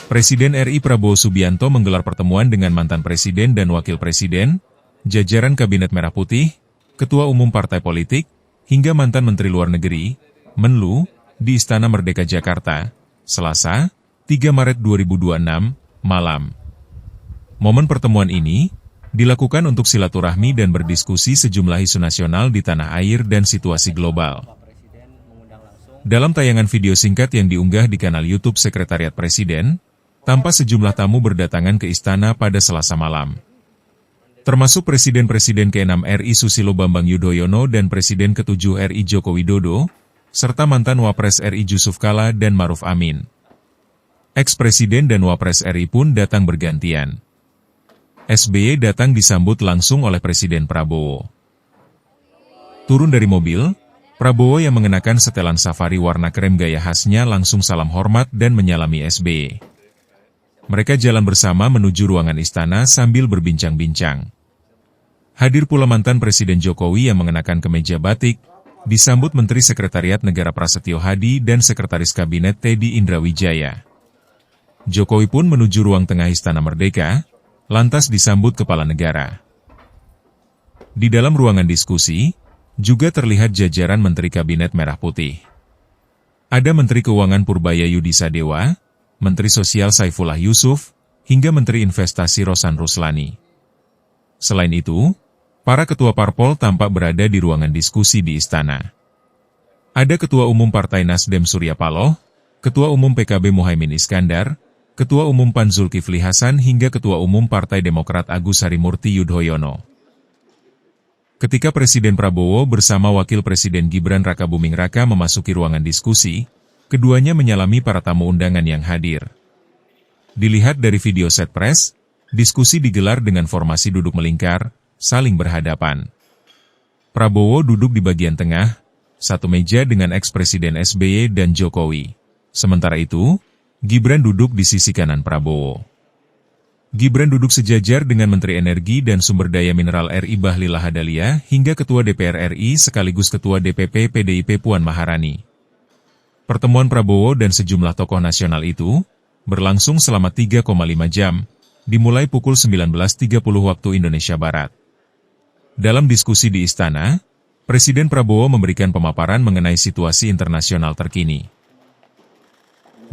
Presiden RI Prabowo Subianto menggelar pertemuan dengan mantan Presiden dan Wakil Presiden, jajaran Kabinet Merah Putih, Ketua Umum Partai Politik, hingga mantan Menteri Luar Negeri, Menlu, di Istana Merdeka Jakarta, Selasa, 3 Maret 2026, malam. Momen pertemuan ini dilakukan untuk silaturahmi dan berdiskusi sejumlah isu nasional di tanah air dan situasi global. Dalam tayangan video singkat yang diunggah di kanal YouTube Sekretariat Presiden, tampak sejumlah tamu berdatangan ke istana pada Selasa malam. Termasuk Presiden-Presiden ke-6 RI Susilo Bambang Yudhoyono dan Presiden ke-7 RI Joko Widodo, serta mantan Wapres RI Jusuf Kalla dan Maruf Amin. Ex-Presiden dan Wapres RI pun datang bergantian. SBY datang disambut langsung oleh Presiden Prabowo. Turun dari mobil, Prabowo yang mengenakan setelan safari warna krem gaya khasnya langsung salam hormat dan menyalami SBY. Mereka jalan bersama menuju ruangan istana sambil berbincang-bincang. Hadir pula mantan Presiden Jokowi yang mengenakan kemeja batik, disambut Menteri Sekretariat Negara Prasetyo Hadi dan Sekretaris Kabinet Teddy Indrawijaya. Jokowi pun menuju ruang tengah Istana Merdeka, lantas disambut Kepala Negara. Di dalam ruangan diskusi, juga terlihat jajaran Menteri Kabinet Merah Putih. Ada Menteri Keuangan Purbaya Yudi Sadewa, Menteri Sosial Saifullah Yusuf, hingga Menteri Investasi Rosan Ruslani. Selain itu, para ketua parpol tampak berada di ruangan diskusi di istana. Ada Ketua Umum Partai Nasdem Surya Paloh, Ketua Umum PKB Muhaimin Iskandar, Ketua Umum PAN Zulkifli Hasan hingga Ketua Umum Partai Demokrat Agus Harimurti Yudhoyono. Ketika Presiden Prabowo bersama Wakil Presiden Gibran Rakabuming Raka memasuki ruangan diskusi, keduanya menyalami para tamu undangan yang hadir. Dilihat dari video set press, diskusi digelar dengan formasi duduk melingkar, saling berhadapan. Prabowo duduk di bagian tengah, satu meja dengan ex-Presiden SBY dan Jokowi. Sementara itu, Gibran duduk di sisi kanan Prabowo. Gibran duduk sejajar dengan Menteri Energi dan Sumber Daya Mineral RI Bahlil Lahadalia hingga Ketua DPR RI sekaligus Ketua DPP PDIP Puan Maharani. Pertemuan Prabowo dan sejumlah tokoh nasional itu berlangsung selama 3,5 jam, dimulai pukul 19.30 waktu Indonesia Barat. Dalam diskusi di istana, Presiden Prabowo memberikan pemaparan mengenai situasi internasional terkini.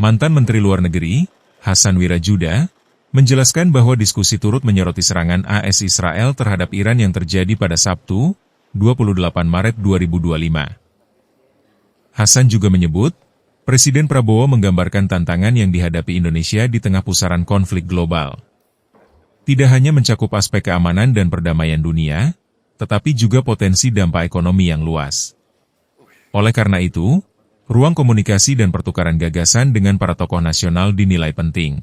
Mantan Menteri Luar Negeri, Hasan Wirajuda, menjelaskan bahwa diskusi turut menyoroti serangan AS Israel terhadap Iran yang terjadi pada Sabtu, 28 Maret 2025. Hasan juga menyebut, Presiden Prabowo menggambarkan tantangan yang dihadapi Indonesia di tengah pusaran konflik global. Tidak hanya mencakup aspek keamanan dan perdamaian dunia, tetapi juga potensi dampak ekonomi yang luas. Oleh karena itu, ruang komunikasi dan pertukaran gagasan dengan para tokoh nasional dinilai penting.